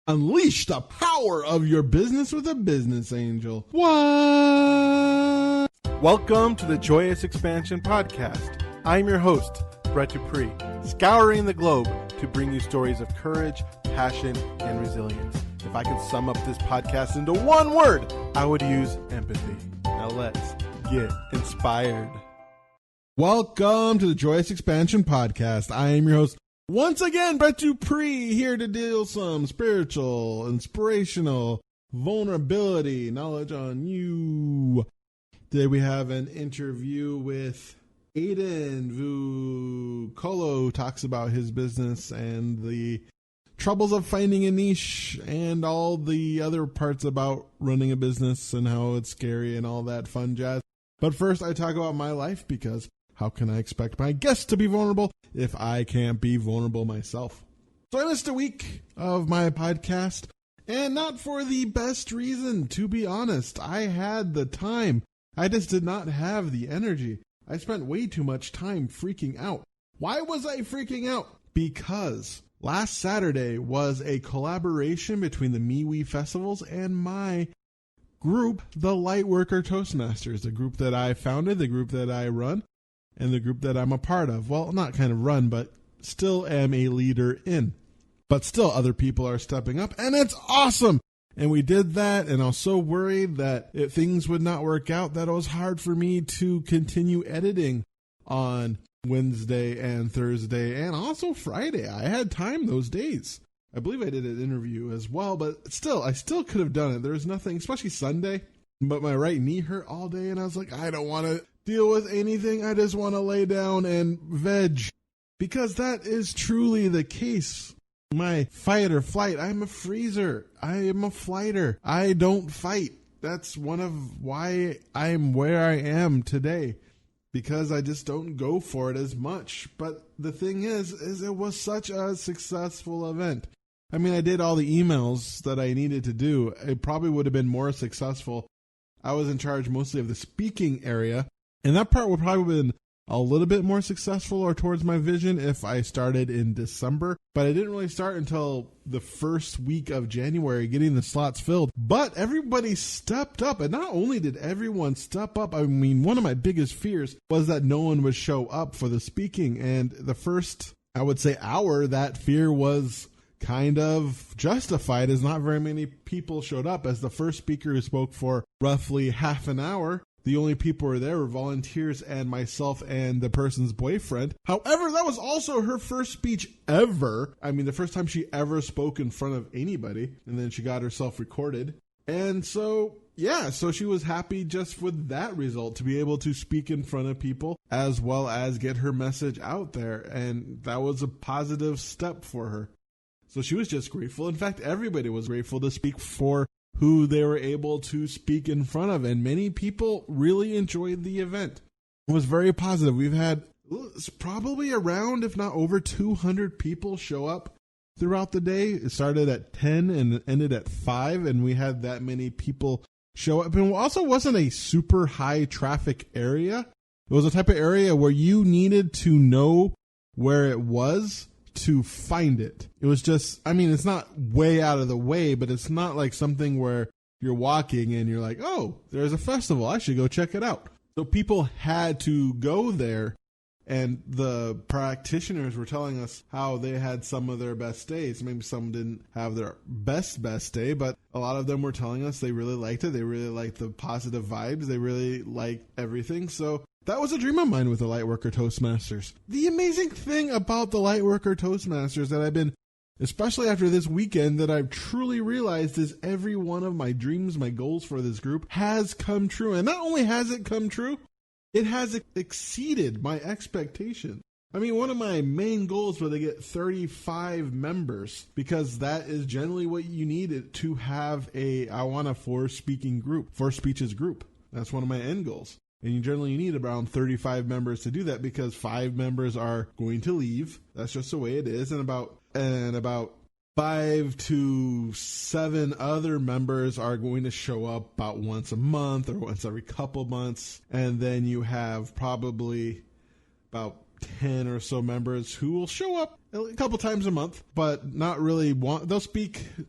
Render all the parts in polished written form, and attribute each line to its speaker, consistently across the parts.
Speaker 1: Unleash the power of your business with a Business Angel. What?
Speaker 2: Welcome to the Joyous Expansion Podcast. I'm your host, Brett Dupree, scouring the globe to bring you stories of courage, passion, and resilience. If I could sum up this podcast into one word, I would use empathy. Now let's get inspired.
Speaker 1: Welcome to the Joyous Expansion Podcast. I am your host, once again, Brett Dupree, here to deal some spiritual, inspirational, vulnerability, knowledge on you. Today we have an interview with Aidan Vuocolo, talks about his business and the troubles of finding a niche and all the other parts about running a business and how it's scary and all that fun jazz. But first I talk about my life, because how can I expect my guests to be vulnerable if I can't be vulnerable myself? So I missed a week of my podcast, and not for the best reason, to be honest. I had the time. I just did not have the energy. I spent way too much time freaking out. Why was I freaking out? Because last Saturday was a collaboration between the MeWe festivals and my group, the Lightworker Toastmasters, the group that I founded, the group that I run, and the group that I'm a part of. Well, not kind of run, but still am a leader in. But still other people are stepping up, and it's awesome. And we did that, and I was so worried that if things would not work out, that it was hard for me to continue editing on Wednesday and Thursday and also Friday. I had time those days. I believe I did an interview as well, but still, I still could have done it. There was nothing, especially Sunday, but my right knee hurt all day, and I was like, I don't want to deal with anything. I just want to lay down and veg, because that is truly the case. My fight or flight, I'm a freezer. I am a flighter. I don't fight. That's one of why I'm where I am today, because I just don't go for it as much. But the thing is it was such a successful event. I mean, I did all the emails that I needed to do. It probably would have been more successful. I was in charge mostly of the speaking area, and that part would probably have been a little bit more successful or towards my vision if I started in December. But I didn't really start until the first week of January getting the slots filled. But everybody stepped up. And not only did everyone step up, I mean, one of my biggest fears was that no one would show up for the speaking. And the first, I would say, hour, that fear was kind of justified, as not very many people showed up. As the first speaker who spoke for roughly half an hour, the only people who were there were volunteers and myself and the person's boyfriend. However, that was also her first speech ever. I mean, the first time she ever spoke in front of anybody, and then she got herself recorded. And so, yeah, so she was happy just with that result, to be able to speak in front of people as well as get her message out there. And that was a positive step for her. So she was just grateful. In fact, everybody was grateful to speak for who they were able to speak in front of. And many people really enjoyed the event. It was very positive. We've had probably around, if not over 200 people show up throughout the day. It started at 10 and ended at 5. And we had that many people show up. And it also wasn't a super high traffic area. It was a type of area where you needed to know where it was to find it. It was just, I mean, it's not way out of the way, but it's not like something where you're walking and you're like, oh, there's a festival, I should go check it out. So people had to go there, and the practitioners were telling us how they had some of their best days. Maybe some didn't have their best day, but a lot of them were telling us they really liked it. They really liked the positive vibes. They really liked everything. So that was a dream of mine with the Lightworker Toastmasters. The amazing thing about the Lightworker Toastmasters that I've been, especially after this weekend, that I've truly realized is every one of my dreams, my goals for this group has come true. And not only has it come true, it has exceeded my expectation. I mean, one of my main goals was to get 35 members, because that is generally what you need to have a four speeches group. That's one of my end goals. And you generally need around 35 members to do that, because 5 members are going to leave. That's just the way it is. And about 5 to 7 other members are going to show up about once a month or once every couple months. And then you have probably about 10 or so members who will show up a couple times a month, but not really they'll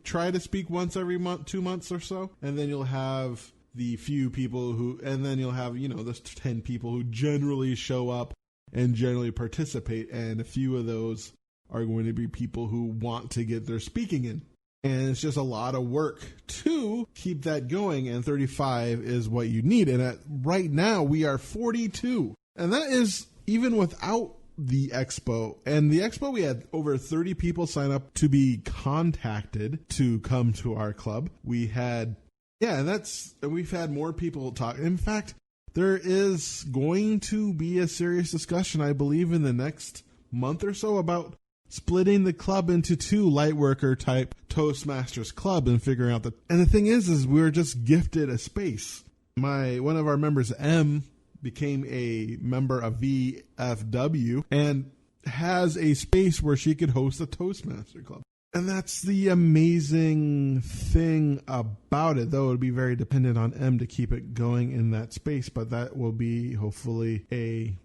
Speaker 1: try to speak once every month, 2 months or so. And then you'll have the few people and then you'll have, those 10 people who generally show up and generally participate. And a few of those are going to be people who want to get their speaking in. And it's just a lot of work to keep that going. And 35 is what you need. And right now we are 42. And that is even without the expo. And the expo, we had over 30 people sign up to be contacted to come to our club. We had, and we've had more people talk. In fact, there is going to be a serious discussion, I believe, in the next month or so about splitting the club into 2 Lightworker type Toastmasters club and figuring out and the thing is we're just gifted a space. One of our members, M, became a member of VFW and has a space where she could host a Toastmaster club. And that's the amazing thing about it, though it would be very dependent on M to keep it going in that space, but that will be hopefully a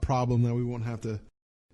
Speaker 1: problem that we won't have to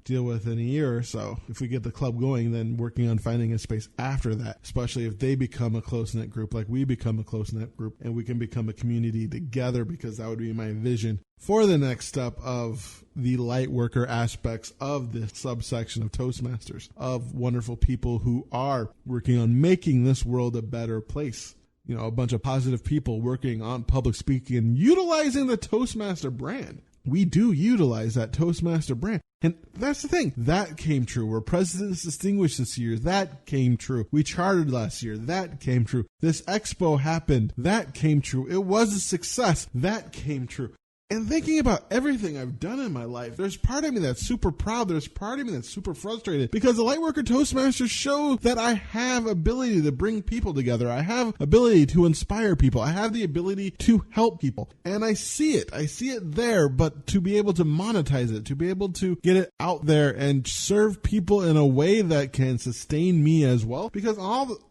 Speaker 1: deal with in a year or so. If we get the club going, then working on finding a space after that, especially if they become a close-knit group like we become a close-knit group and we can become a community together, because that would be my vision for the next step of the Lightworker aspects of this subsection of Toastmasters, of wonderful people who are working on making this world a better place. A bunch of positive people working on public speaking and utilizing the Toastmaster brand. We do utilize that Toastmaster brand. And that's the thing. That came true. We're President's Distinguished this year. That came true. We chartered last year. That came true. This expo happened. That came true. It was a success. That came true. And thinking about everything I've done in my life, there's part of me that's super proud. There's part of me that's super frustrated, because the Lightworker Toastmasters show that I have ability to bring people together. I have ability to inspire people. I have the ability to help people. And I see it. I see it there, but to be able to monetize it, to be able to get it out there and serve people in a way that can sustain me as well. Because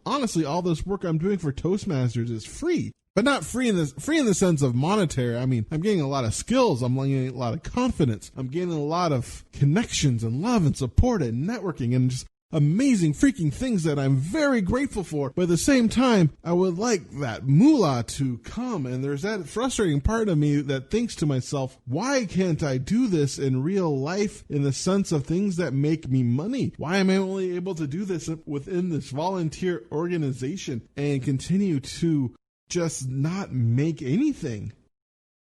Speaker 1: honestly, all this work I'm doing for Toastmasters is free. But not free in the sense of monetary. I mean, I'm getting a lot of skills. I'm getting a lot of confidence. I'm getting a lot of connections and love and support and networking and just amazing freaking things that I'm very grateful for. But at the same time, I would like that moolah to come. And there's that frustrating part of me that thinks to myself, why can't I do this in real life in the sense of things that make me money? Why am I only able to do this within this volunteer organization and continue to just not make anything?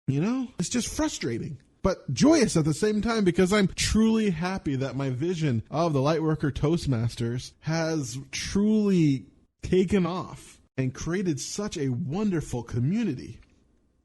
Speaker 1: It's just frustrating, but joyous at the same time, because I'm truly happy that my vision of the Lightworker Toastmasters has truly taken off and created such a wonderful community.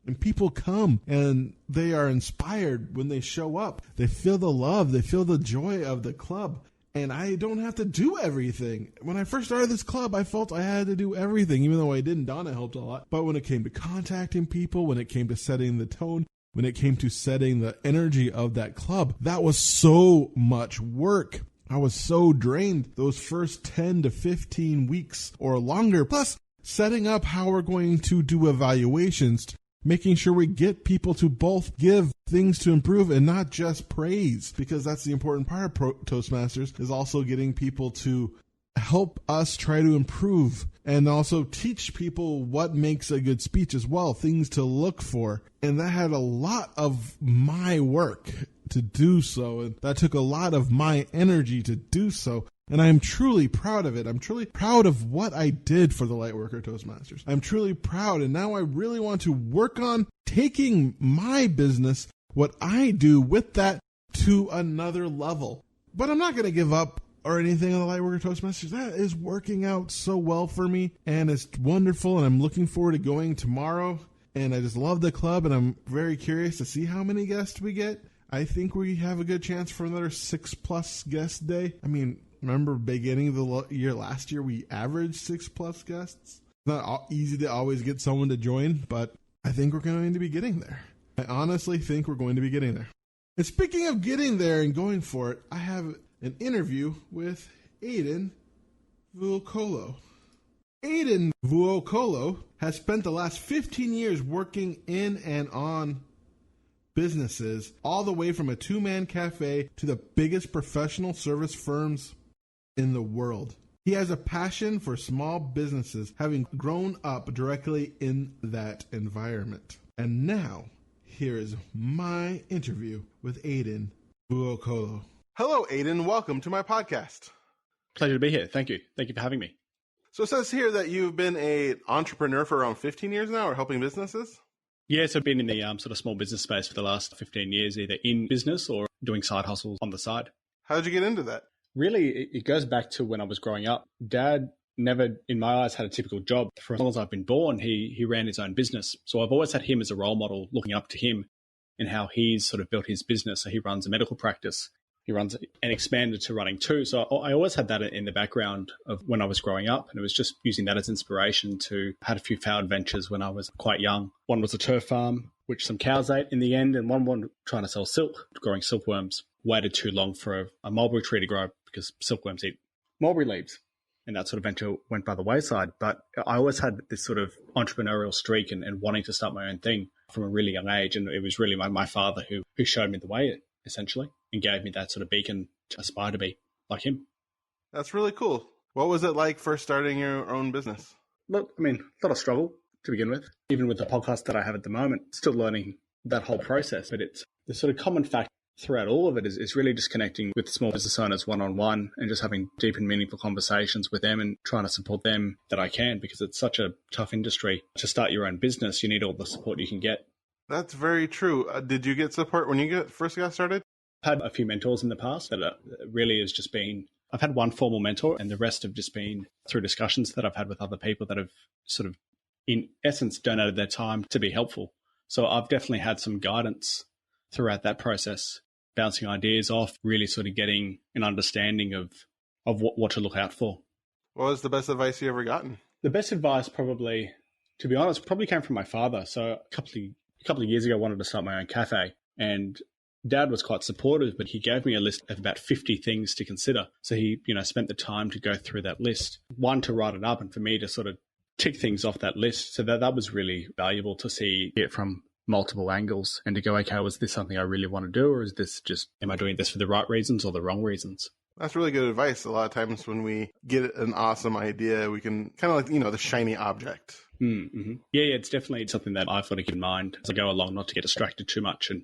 Speaker 1: And people come and they are inspired when they show up. They feel the love, they feel the joy of the club. And I don't have to do everything. When I first started this club, I felt I had to do everything, even though I didn't. Donna helped a lot. But when it came to contacting people, when it came to setting the tone, when it came to setting the energy of that club, that was so much work. I was so drained those first 10 to 15 weeks or longer. Plus, setting up how we're going to do evaluations, making sure we get people to both give things to improve and not just praise, because that's the important part of Toastmasters, is also getting people to help us try to improve and also teach people what makes a good speech as well, things to look for. And that had a lot of my work to do so, and that took a lot of my energy to do so. And I'm truly proud of it. I'm truly proud of what I did for the Lightworker Toastmasters. I'm truly proud, and now I really want to work on taking my business, what I do with that, to another level. But I'm not going to give up or anything on the Lightworker Toastmasters. That is working out so well for me, and it's wonderful, and I'm looking forward to going tomorrow. And I just love the club, and I'm very curious to see how many guests we get. I think we have a good chance for another 6+ guest day. I mean, remember beginning of the year last year, we averaged 6+ guests. It's not easy to always get someone to join, but I think we're going to be getting there. I honestly think we're going to be getting there. And speaking of getting there and going for it, I have an interview with Aidan Vuocolo. Aidan Vuocolo has spent the last 15 years working in and on businesses, all the way from a two-man cafe to the biggest professional service firms in the world. He has a passion for small businesses, having grown up directly in that environment. And now, here is my interview with Aidan Vuocolo.
Speaker 2: Hello, Aidan. Welcome to my podcast.
Speaker 3: Pleasure to be here. Thank you. Thank you for having me.
Speaker 2: So it says here that you've been an entrepreneur for around 15 years now, or helping businesses?
Speaker 3: Yes, I've been in the sort of small business space for the last 15 years, either in business or doing side hustles on the side.
Speaker 2: How did you get into that?
Speaker 3: Really, it goes back to when I was growing up. Dad never, in my eyes, had a typical job. For as long as I've been born, he ran his own business. So I've always had him as a role model, looking up to him and how he's sort of built his business. So he runs a medical practice. He runs and expanded to running too. So I always had that in the background of when I was growing up. And it was just using that as inspiration to had a few failed ventures when I was quite young. One was a turf farm, which some cows ate in the end, and one trying to sell silk, growing silkworms. Waited too long for a mulberry tree to grow because silkworms eat mulberry leaves. And that sort of venture went by the wayside. But I always had this sort of entrepreneurial streak and wanting to start my own thing from a really young age. And it was really my father who showed me the way, essentially, and gave me that sort of beacon to aspire to be like him.
Speaker 2: That's really cool. What was it like first starting your own business?
Speaker 3: Look, I mean, a lot of struggle to begin with. Even with the podcast that I have at the moment, still learning that whole process. But it's the sort of common fact throughout all of it is really just connecting with small business owners one-on-one and just having deep and meaningful conversations with them and trying to support them that I can, because it's such a tough industry. To start your own business, you need all the support you can get.
Speaker 2: That's very true. Did you get support when you first got started?
Speaker 3: I've had a few mentors in the past that really has just been, I've had one formal mentor and the rest have just been through discussions that I've had with other people that have sort of, in essence, donated their time to be helpful. So I've definitely had some guidance throughout that process, bouncing ideas off, really sort of getting an understanding of what to look out for.
Speaker 2: What was the best advice you ever gotten?
Speaker 3: The best advice probably, to be honest, probably came from my father. So a couple of years ago, I wanted to start my own cafe, and Dad was quite supportive, but he gave me a list of about 50 things to consider. So he, spent the time to go through that list, one, to write it up, and for me to sort of tick things off that list. So that was really valuable to see it from multiple angles and to go, okay, was this something I really want to do, or is this just, am I doing this for the right reasons or the wrong reasons?
Speaker 2: That's really good advice. A lot of times when we get an awesome idea, we can kind of like, the shiny object.
Speaker 3: Mm-hmm. Yeah, it's definitely something that I've got to keep in mind as I go along, not to get distracted too much. And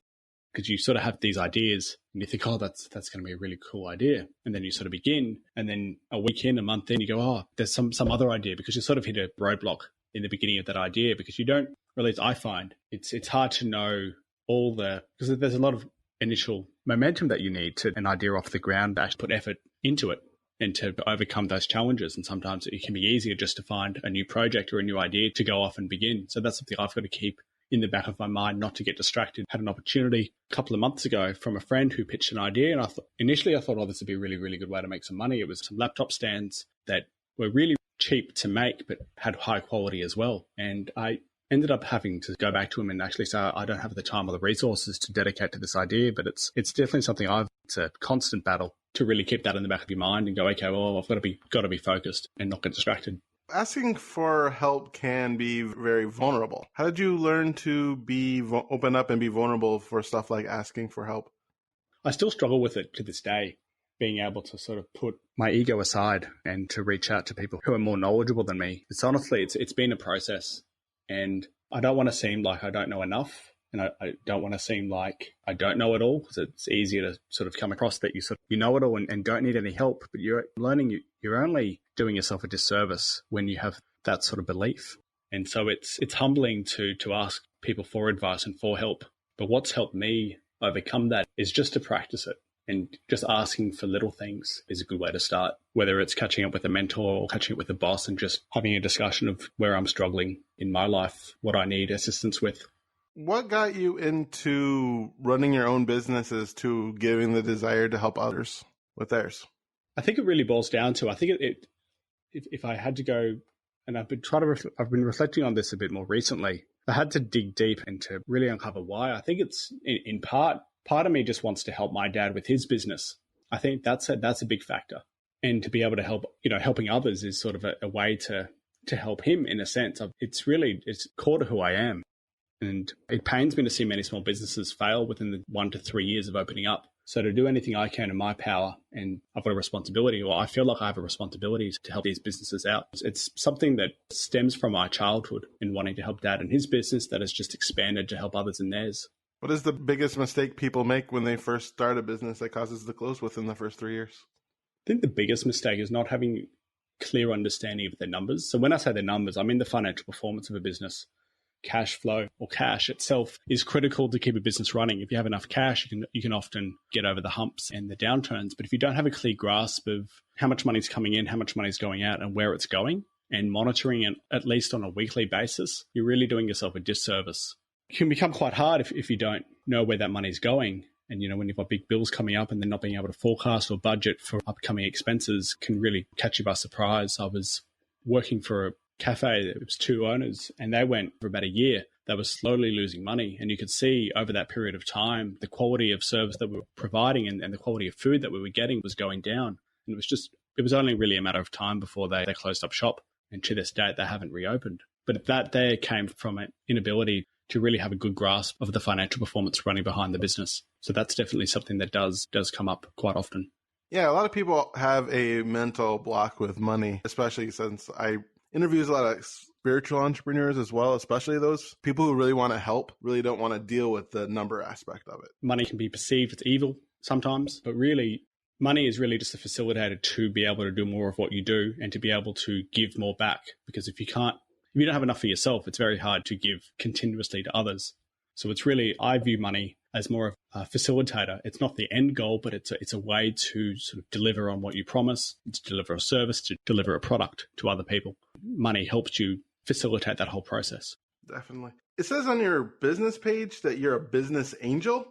Speaker 3: because you sort of have these ideas and you think, oh, that's going to be a really cool idea. And then you sort of begin, and then a week in, a month in, you go, oh, there's some other idea, because you sort of hit a roadblock in the beginning of that idea, because you don't, or at least I find, it's hard to know because there's a lot of initial momentum that you need to an idea off the ground to actually put effort into it and to overcome those challenges. And sometimes it can be easier just to find a new project or a new idea to go off and begin. So that's something I've got to keep in the back of my mind, not to get distracted. Had an opportunity a couple of months ago from a friend who pitched an idea. And initially I thought, oh, this would be a really, really good way to make some money. It was some laptop stands that were really cheap to make, but had high quality as well. And I ended up having to go back to him and actually say, I don't have the time or the resources to dedicate to this idea, but it's definitely something it's a constant battle to really keep that in the back of your mind and go, okay, well, I've got to be focused and not get distracted.
Speaker 2: Asking for help can be very vulnerable. How did you learn to be open up and be vulnerable for stuff like asking for help?
Speaker 3: I still struggle with it to this day, being able to sort of put my ego aside and to reach out to people who are more knowledgeable than me. It's honestly, it's been a process, and I don't want to seem like I don't know enough. And I don't want to seem like I don't know it all, because it's easier to sort of come across that you know it all and don't need any help. But you're learning, you're only doing yourself a disservice when you have that sort of belief. And so it's humbling to ask people for advice and for help. But what's helped me overcome that is just to practice it. And just asking for little things is a good way to start, whether it's catching up with a mentor or catching up with a boss and just having a discussion of where I'm struggling in my life, what I need assistance with.
Speaker 2: What got you into running your own businesses to giving the desire to help others with theirs?
Speaker 3: I think it really boils down to, I think if I had to go, and I've been reflecting on this a bit more recently, I had to dig deep and to really uncover why. I think it's in part of me just wants to help my dad with his business. I think that's a big factor. And to be able to help, helping others is sort of a way to help him in a sense. It's core to who I am. And it pains me to see many small businesses fail within the 1 to 3 years of opening up. So to do anything I can in my power, and I've got a responsibility, or I feel like I have a responsibility to help these businesses out. It's something that stems from my childhood and wanting to help Dad in his business that has just expanded to help others in theirs.
Speaker 2: What is the biggest mistake people make when they first start a business that causes the close within the first 3 years?
Speaker 3: I think the biggest mistake is not having clear understanding of their numbers. So when I say their numbers, I mean the financial performance of a business. Cash flow, or cash itself, is critical to keep a business running. If you have enough cash, you can often get over the humps and the downturns. But if you don't have a clear grasp of how much money is coming in, how much money is going out, and where it's going, and monitoring it at least on a weekly basis, you're really doing yourself a disservice. It can become quite hard if you don't know where that money's going. And, when you've got big bills coming up and then not being able to forecast or budget for upcoming expenses can really catch you by surprise. I was working for a cafe. It was 2 owners, and they went for about a year. They were slowly losing money, and you could see over that period of time the quality of service that we were providing and the quality of food that we were getting was going down. And it was only really a matter of time before they closed up shop, and to this date they haven't reopened. But that there came from an inability to really have a good grasp of the financial performance running behind the business. So that's definitely something that does come up quite often.
Speaker 2: Yeah, a lot of people have a mental block with money, especially since I interviews a lot of spiritual entrepreneurs as well, especially those people who really want to help, really don't want to deal with the number aspect of it.
Speaker 3: Money can be perceived as evil sometimes, but really money is really just a facilitator to be able to do more of what you do and to be able to give more back. Because if you don't have enough for yourself, it's very hard to give continuously to others. So it's really, I view money as more of a facilitator. It's not the end goal, but it's a way to sort of deliver on what you promise, to deliver a service, to deliver a product to other people. Money helps you facilitate that whole process.
Speaker 2: Definitely. It says on your business page that you're a business angel.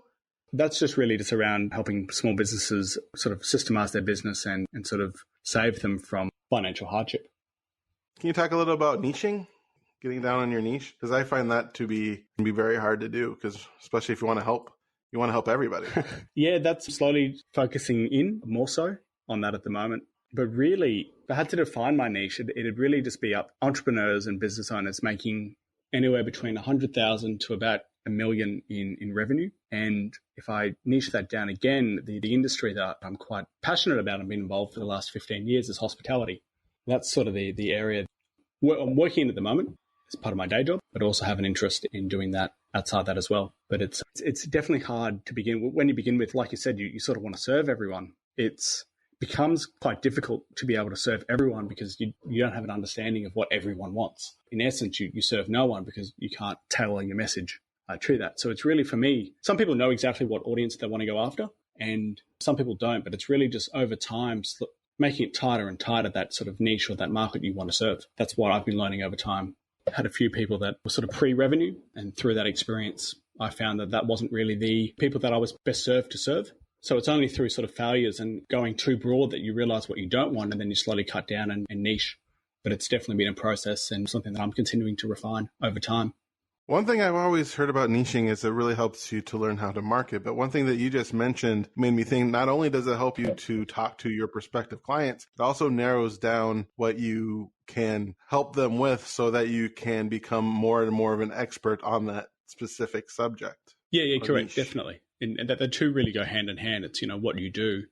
Speaker 3: That's just really just around helping small businesses sort of systemize their business and sort of save them from financial hardship.
Speaker 2: Can you talk a little about niching? Getting down on your niche? Because I find that to be very hard to do, because especially if you want to help everybody.
Speaker 3: Yeah, that's slowly focusing in more so on that at the moment. But really, if I had to define my niche, it'd really just be up entrepreneurs and business owners making anywhere between 100,000 to about $1 million in revenue. And if I niche that down again, the industry that I'm quite passionate about and been involved for the last 15 years is hospitality. That's sort of the area I'm working in at the moment. It's part of my day job, but also have an interest in doing that outside that as well. But it's definitely hard to begin. When you begin with, like you said, you sort of want to serve everyone. It becomes quite difficult to be able to serve everyone because you don't have an understanding of what everyone wants. In essence, you serve no one because you can't tailor your message to that. So it's really, for me, some people know exactly what audience they want to go after and some people don't, but it's really just over time making it tighter and tighter, that sort of niche or that market you want to serve. That's what I've been learning over time. Had a few people that were sort of pre-revenue, and through that experience, I found that wasn't really the people that I was best served to serve. So it's only through sort of failures and going too broad that you realize what you don't want, and then you slowly cut down and niche. But it's definitely been a process and something that I'm continuing to refine over time.
Speaker 2: One thing I've always heard about niching is it really helps you to learn how to market. But one thing that you just mentioned made me think, not only does it help you to talk to your prospective clients, it also narrows down what you can help them with so that you can become more and more of an expert on that specific subject.
Speaker 3: Yeah, correct, niche. Definitely. And that the two really go hand in hand. It's, what you do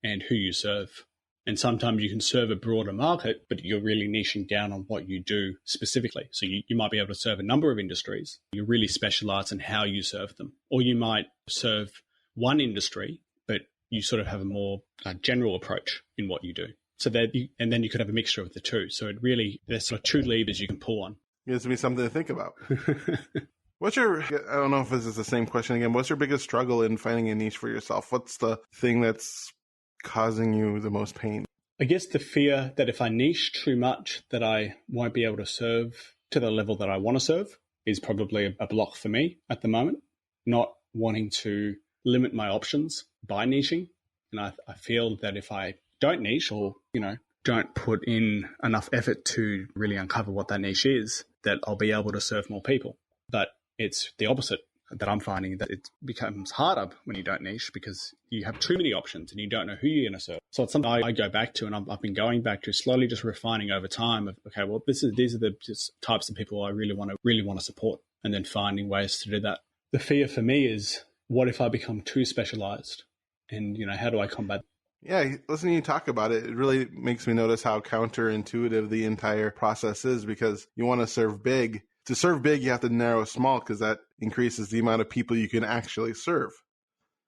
Speaker 3: and who you serve. And sometimes you can serve a broader market, but you're really niching down on what you do specifically. So you might be able to serve a number of industries. You really specialize in how you serve them. Or you might serve one industry, but you sort of have a more general approach in what you do. So and then you could have a mixture of the two. So there's sort of two levers you can pull on.
Speaker 2: It gives me something to think about. I don't know if this is the same question again. What's your biggest struggle in finding a niche for yourself? What's the thing that's causing you the most pain?
Speaker 3: I guess the fear that if I niche too much that I won't be able to serve to the level that I want to serve is probably a block for me at the moment. Not wanting to limit my options by niching. And I feel that if I don't niche or, don't put in enough effort to really uncover what that niche is, that I'll be able to serve more people. But it's the opposite that I'm finding, that it becomes harder when you don't niche because you have too many options and you don't know who you're going to serve. So it's something I go back to, and I've been going back to slowly, just refining over time of, okay, well, these are the just types of people I really want to support. and then finding ways to do that. The fear for me is, what if I become too specialized? And, how do I combat?
Speaker 2: Yeah, listening to you talk about it, it really makes me notice how counterintuitive the entire process is, because you want to serve big. To serve big, you have to narrow small, because that increases the amount of people you can actually serve.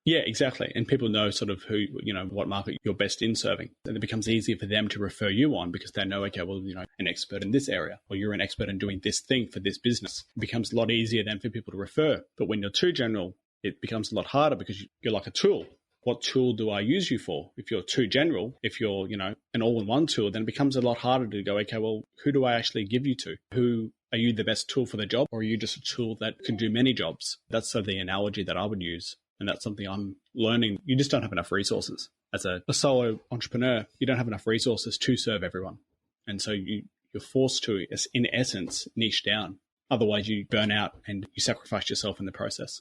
Speaker 3: Yeah, exactly. And people know sort of who, what market you're best in serving. And it becomes easier for them to refer you on because they know, okay, well, an expert in this area, or you're an expert in doing this thing for this business. It becomes a lot easier then for people to refer. But when you're too general, it becomes a lot harder because you're like a tool. What tool do I use you for? If you're too general, if you're, an all-in-one tool, then it becomes a lot harder to go, okay, well, who do I actually give you to? Are you the best tool for the job, or are you just a tool that can do many jobs? That's sort of the analogy that I would use. And that's something I'm learning. You just don't have enough resources. As a solo entrepreneur, you don't have enough resources to serve everyone. And so you're forced to, in essence, niche down. Otherwise, you burn out and you sacrifice yourself in the process.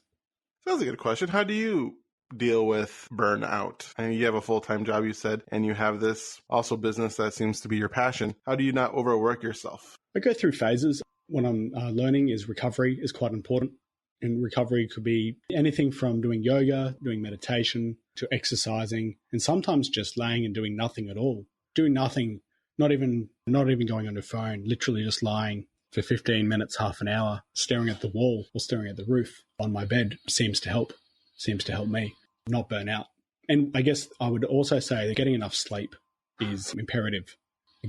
Speaker 2: That's a good question. How do you deal with burnout? I mean, you have a full-time job, you said, and you have this also business that seems to be your passion. How do you not overwork yourself?
Speaker 3: I go through phases. What I'm learning is recovery is quite important. And recovery could be anything from doing yoga, doing meditation, to exercising, and sometimes just laying and doing nothing at all. Doing nothing, not even going on your phone, literally just lying for 15 minutes, half an hour, staring at the wall or staring at the roof on my bed seems to help me not burn out. And I guess I would also say that getting enough sleep is imperative.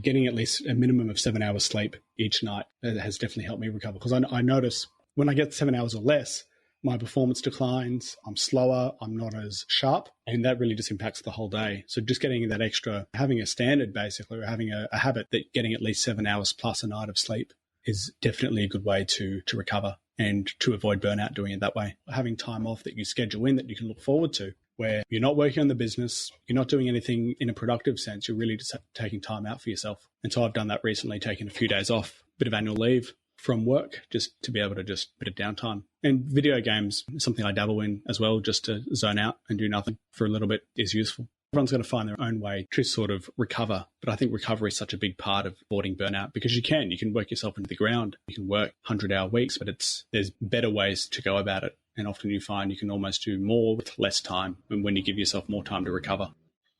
Speaker 3: Getting at least a minimum of 7 hours sleep each night has definitely helped me recover, because I notice when I get 7 hours or less, my performance declines, I'm slower, I'm not as sharp, and that really just impacts the whole day. So just getting that extra, having a standard basically, or having a habit that getting at least 7 hours plus a night of sleep is definitely a good way to recover and to avoid burnout doing it that way. Having time off that you schedule in that you can look forward to, where you're not working on the business, you're not doing anything in a productive sense, you're really just taking time out for yourself. And so I've done that recently, taking a few days off, a bit of annual leave from work, just to be able to just a bit of downtime. And video games, something I dabble in as well, just to zone out and do nothing for a little bit is useful. Everyone's going to find their own way to sort of recover. But I think recovery is such a big part of avoiding burnout, because you can work yourself into the ground. You can work 100-hour weeks, but there's better ways to go about it. And often you find you can almost do more with less time when you give yourself more time to recover.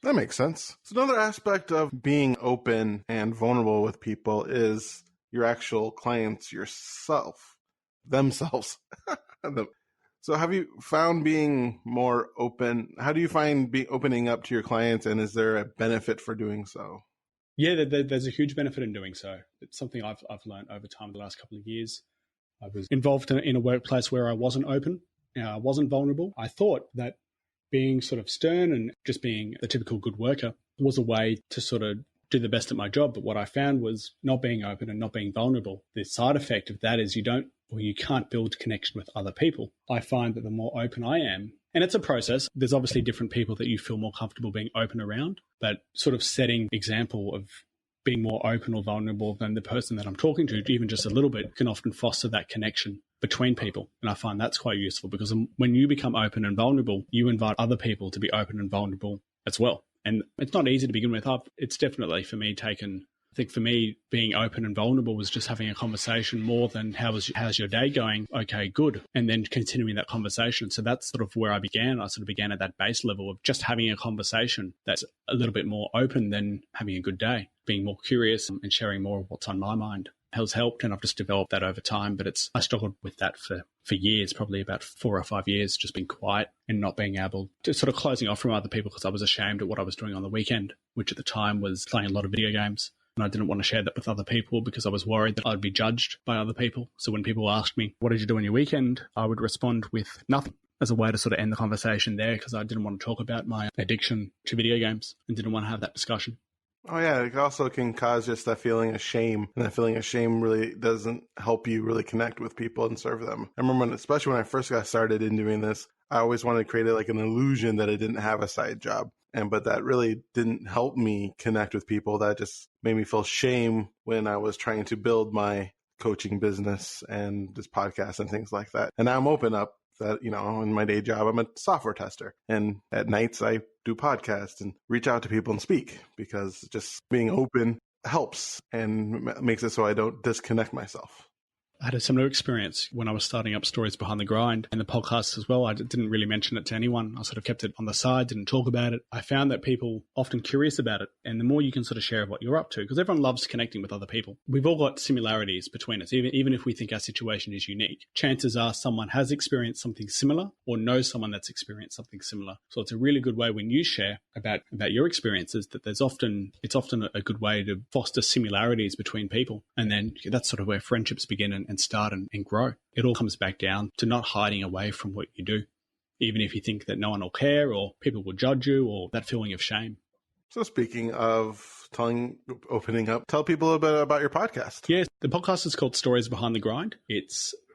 Speaker 2: That makes sense. So another aspect of being open and vulnerable with people is your actual clients themselves. So have you found being more open? How do you find opening up to your clients, and is there a benefit for doing so?
Speaker 3: Yeah, there's a huge benefit in doing so. It's something I've learned over time the last couple of years. I was involved in a workplace where I wasn't open, I wasn't vulnerable. I thought that being sort of stern and just being a typical good worker was a way to sort of do the best at my job. But what I found was not being open and not being vulnerable. The side effect of that is you can't build connection with other people. I find that the more open I am, and it's a process, there's obviously different people that you feel more comfortable being open around, but sort of setting example of being more open or vulnerable than the person that I'm talking to, even just a little bit, can often foster that connection between people. And I find that's quite useful, because when you become open and vulnerable, you invite other people to be open and vulnerable as well. And it's not easy to begin with. It's definitely for me I think for me, being open and vulnerable was just having a conversation more than how's your day going? Okay, good. And then continuing that conversation. So that's sort of where I began. I sort of began at that base level of just having a conversation that's a little bit more open than having a good day, being more curious and sharing more of what's on my mind has helped. And I've just developed that over time. But I struggled with that for years, probably about 4 or 5 years, just being quiet and not being able to sort of closing off from other people, because I was ashamed of what I was doing on the weekend, which at the time was playing a lot of video games. And I didn't want to share that with other people because I was worried that I'd be judged by other people. So when people asked me, what did you do on your weekend? I would respond with nothing, as a way to sort of end the conversation there, because I didn't want to talk about my addiction to video games and didn't want to have that discussion.
Speaker 2: Oh, yeah. It also can cause just that feeling of shame. And that feeling of shame really doesn't help you really connect with people and serve them. I remember, especially when I first got started in doing this, I always wanted to create like an illusion that I didn't have a side job. But that really didn't help me connect with people. That just made me feel shame when I was trying to build my coaching business and this podcast and things like that. And now I'm open up that, in my day job, I'm a software tester. And at nights, I do podcasts and reach out to people and speak, because just being open helps and makes it so I don't disconnect myself.
Speaker 3: I had a similar experience when I was starting up Stories Behind the Grind and the podcast as well. I didn't really mention it to anyone. I sort of kept it on the side, didn't talk about it. I found that people often curious about it. And the more you can sort of share what you're up to, because everyone loves connecting with other people. We've all got similarities between us, even if we think our situation is unique. Chances are someone has experienced something similar or knows someone that's experienced something similar. So it's a really good way when you share about your experiences that it's often a good way to foster similarities between people. And then that's sort of where friendships begin and start and grow. It all comes back down to not hiding away from what you do, even if you think that no one will care or people will judge you or that feeling of shame.
Speaker 2: So speaking of opening up, tell people a little bit about your podcast.
Speaker 3: Yes, the podcast is called Stories Behind the Grind.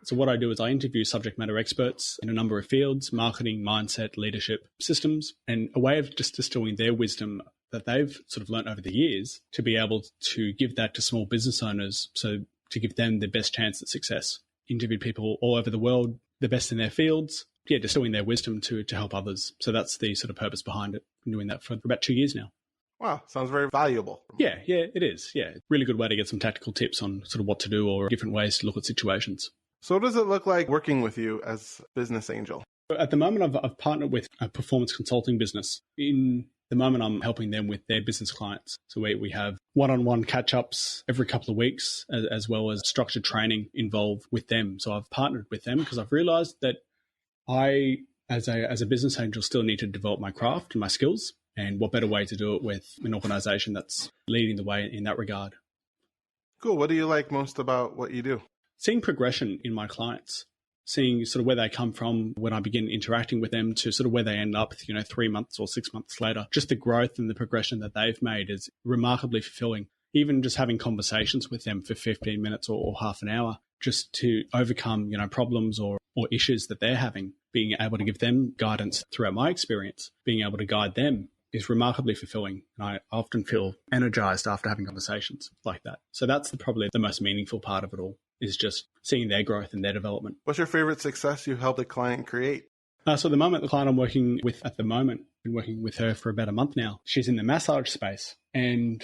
Speaker 3: So what I do is I interview subject matter experts in a number of fields: marketing, mindset, leadership, systems, and a way of just distilling their wisdom that they've sort of learned over the years to be able to give that to small business owners, so to give them the best chance at success. Interviewed people all over the world, the best in their fields, distilling their wisdom to help others. So that's the sort of purpose behind it. I'm doing that for about 2 years now.
Speaker 2: Wow, sounds very valuable.
Speaker 3: Yeah, it is. Yeah, really good way to get some tactical tips on sort of what to do or different ways to look at situations.
Speaker 2: So what does it look like working with you as Business Angel?
Speaker 3: At the moment, I've partnered with a performance consulting business. In the moment, I'm helping them with their business clients. So we have one-on-one catch-ups every couple of weeks, as well as structured training involved with them. So I've partnered with them because I've realized that I, as a business angel, still need to develop my craft and my skills. And what better way to do it with an organization that's leading the way in that regard.
Speaker 2: Cool. What do you like most about what you do?
Speaker 3: Seeing progression in my clients, seeing sort of where they come from when I begin interacting with them to sort of where they end up, 3 months or 6 months later. Just the growth and the progression that they've made is remarkably fulfilling. Even just having conversations with them for 15 minutes or half an hour just to overcome, problems or issues that they're having, being able to give them guidance throughout my experience, being able to guide them is remarkably fulfilling. And I often feel energized after having conversations like that. So that's probably the most meaningful part of it all, is just seeing their growth and their development.
Speaker 2: What's your favorite success you helped a client create?
Speaker 3: So at the moment, the client I'm working with at the moment, I've been working with her for about a month now. She's in the massage space, and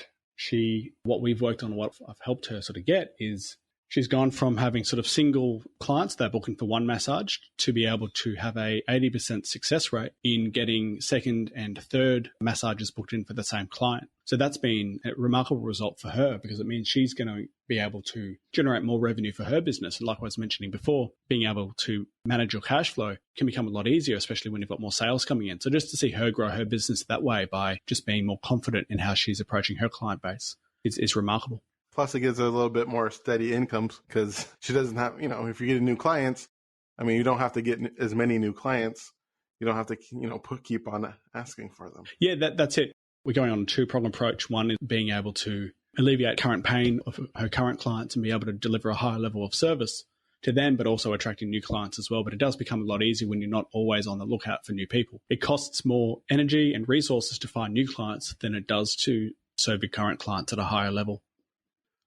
Speaker 3: what we've worked on, what I've helped her sort of get is she's gone from having sort of single clients that are booking for one massage to be able to have a 80% success rate in getting second and third massages booked in for the same client. So that's been a remarkable result for her because it means she's going to be able to generate more revenue for her business. And like I was mentioning before, being able to manage your cash flow can become a lot easier, especially when you've got more sales coming in. So just to see her grow her business that way by just being more confident in how she's approaching her client base is remarkable.
Speaker 2: Plus, it gives her a little bit more steady incomes because she doesn't have, if you're getting new clients, you don't have to get as many new clients. You don't have to, keep on asking for them.
Speaker 3: Yeah, that's it. We're going on a two-pronged approach. One is being able to alleviate current pain of her current clients and be able to deliver a higher level of service to them, but also attracting new clients as well. But it does become a lot easier when you're not always on the lookout for new people. It costs more energy and resources to find new clients than it does to serve your current clients at a higher level.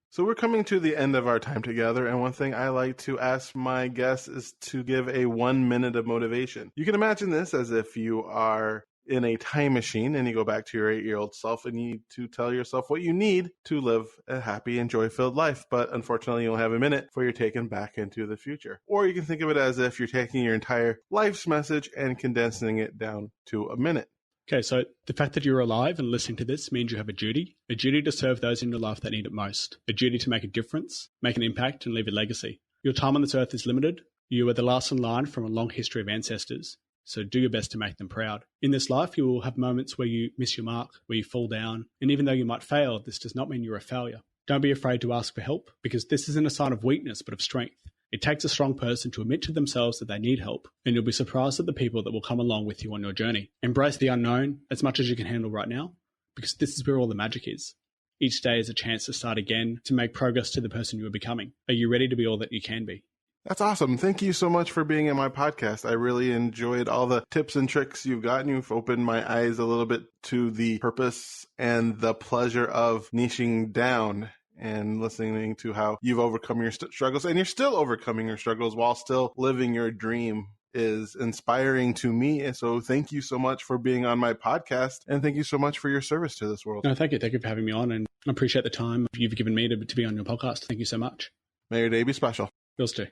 Speaker 2: So we're coming to the end of our time together, and one thing I like to ask my guests is to give a 1 minute of motivation. You can imagine this as if you are in a time machine and you go back to your 8-year-old self and you need to tell yourself what you need to live a happy and joy-filled life. But unfortunately, you'll have a minute before you're taken back into the future. Or you can think of it as if you're taking your entire life's message and condensing it down to a minute.
Speaker 3: Okay, so the fact that you're alive and listening to this means you have a duty to serve those in your life that need it most, a duty to make a difference, make an impact, and leave a legacy. Your time on this earth is limited. You are the last in line from a long history of ancestors, so do your best to make them proud. In this life, you will have moments where you miss your mark, where you fall down, and even though you might fail, this does not mean you're a failure. Don't be afraid to ask for help, because this isn't a sign of weakness, but of strength. It takes a strong person to admit to themselves that they need help, and you'll be surprised at the people that will come along with you on your journey. Embrace the unknown as much as you can handle right now, because this is where all the magic is. Each day is a chance to start again, to make progress to the person you are becoming. Are you ready to be all that you can be?
Speaker 2: That's awesome. Thank you so much for being in my podcast. I really enjoyed all the tips and tricks you've gotten. You've opened my eyes a little bit to the purpose and the pleasure of niching down and listening to how you've overcome your struggles, and you're still overcoming your struggles while still living your dream is inspiring to me. And so thank you so much for being on my podcast, and thank you so much for your service to this world.
Speaker 3: No, thank you. Thank you for having me on, and I appreciate the time you've given me to be on your podcast. Thank you so much.
Speaker 2: May your day be special.
Speaker 3: Yours too.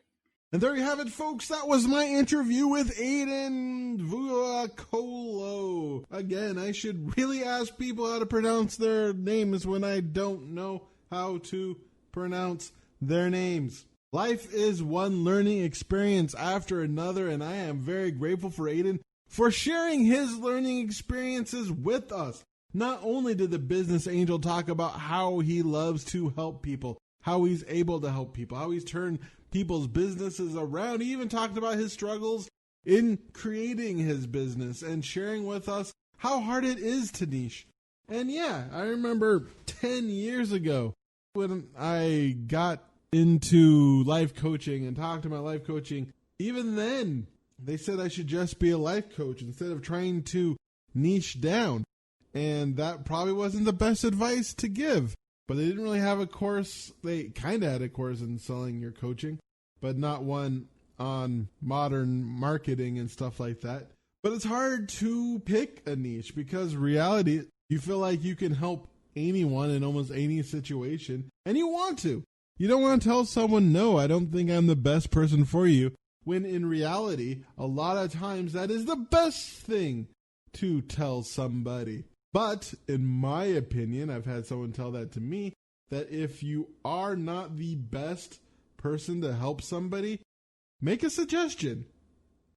Speaker 1: And there you have it, folks. That was my interview with Aidan Vuocolo. Again, I should really ask people how to pronounce their names when I don't know how to pronounce their names. Life is one learning experience after another, and I am very grateful for Aidan for sharing his learning experiences with us. Not only did the Business Angel talk about how he loves to help people, how he's able to help people, how he's turned people's businesses around. He even talked about his struggles in creating his business and sharing with us how hard it is to niche. And yeah, I remember 10 years ago when I got into life coaching and talked about life coaching, even then they said I should just be a life coach instead of trying to niche down. And that probably wasn't the best advice to give. But they didn't really have a course. They kind of had a course in selling your coaching, but not one on modern marketing and stuff like that. But it's hard to pick a niche because reality, you feel like you can help anyone in almost any situation, and you want to. You don't want to tell someone, no, I don't think I'm the best person for you, when in reality, a lot of times that is the best thing to tell somebody. But in my opinion, I've had someone tell that to me, that if you are not the best person to help somebody, make a suggestion.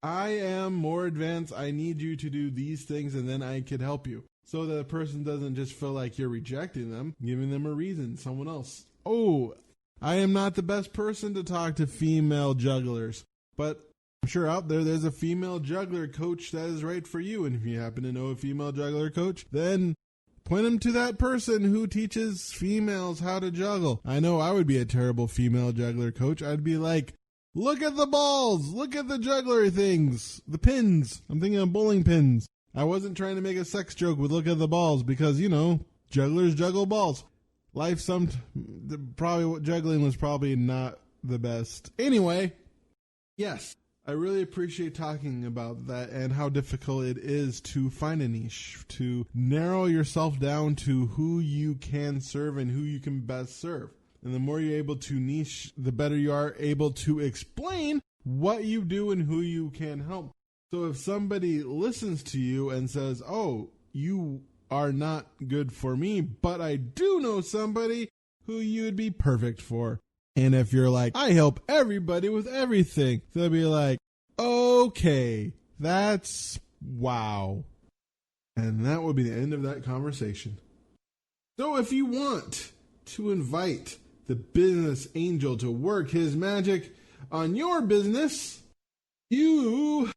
Speaker 1: I am more advanced. I need you to do these things and then I could help you. So that the person doesn't just feel like you're rejecting them, giving them a reason, someone else. Oh, I am not the best person to talk to female jugglers, but I'm sure out there's a female juggler coach that is right for you. And if you happen to know a female juggler coach, then point them to that person who teaches females how to juggle. I know I would be a terrible female juggler coach. I'd be like, look at the balls, look at the juggler things, the pins. I'm thinking of bowling pins. I wasn't trying to make a sex joke with look at the balls because, you know, jugglers juggle balls. Juggling was probably not the best. Anyway, yes. I really appreciate talking about that and how difficult it is to find a niche, to narrow yourself down to who you can serve and who you can best serve. And the more you're able to niche, the better you are able to explain what you do and who you can help. So if somebody listens to you and says, oh, you are not good for me, but I do know somebody who you would be perfect for. And if you're like, I help everybody with everything, they'll be like, okay, that's wow. And that will be the end of that conversation. So if you want to invite the Business Angel to work his magic on your business, you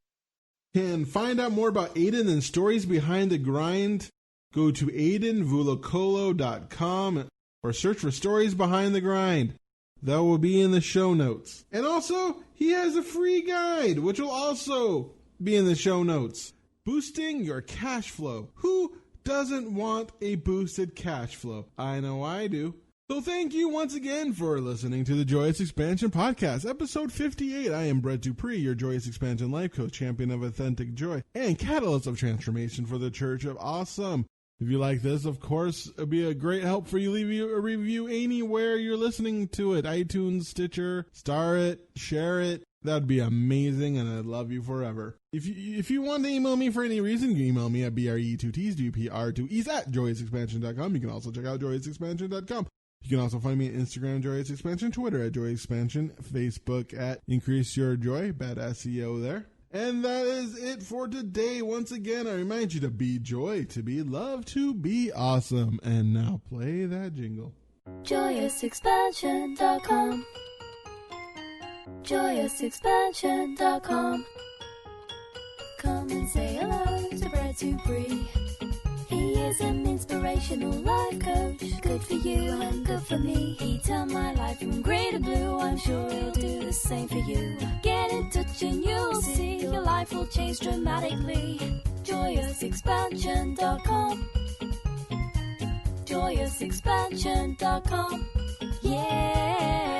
Speaker 1: can find out more about Aidan and stories behind the grind. Go to aidanvuocolo.com or search for Stories Behind the Grind. That will be in the show notes. And also, he has a free guide, which will also be in the show notes. Boosting your cash flow. Who doesn't want a boosted cash flow? I know I do. So thank you once again for listening to the Joyous Expansion Podcast, episode 58. I am Brett Dupree, your Joyous Expansion life coach, champion of authentic joy, and catalyst of transformation for the Church of Awesome. If you like this, of course, it would be a great help for you. Leave you a review anywhere you're listening to it. iTunes, Stitcher, star it, share it. That would be amazing, and I'd love you forever. If you want to email me for any reason, you can email me at BRE2TsDPR2Es@joyousexpansion.com. You can also check out joyousexpansion.com. You can also find me on Instagram, Joyous Expansion, Twitter at Joyous Expansion, Facebook at Increase Your Joy, bad SEO there. And that is it for today. Once again, I remind you to be joy, to be love, to be awesome. And now play that jingle.
Speaker 4: JoyousExpansion.com. JoyousExpansion.com. Come and say hello to Brett Dupree. He is an inspirational life coach. Good for you and good for me. He turned my life from grey to blue. I'm sure he'll do the same for you. Get in touch and you'll see your life will change dramatically. JoyousExpansion.com. JoyousExpansion.com. Yeah.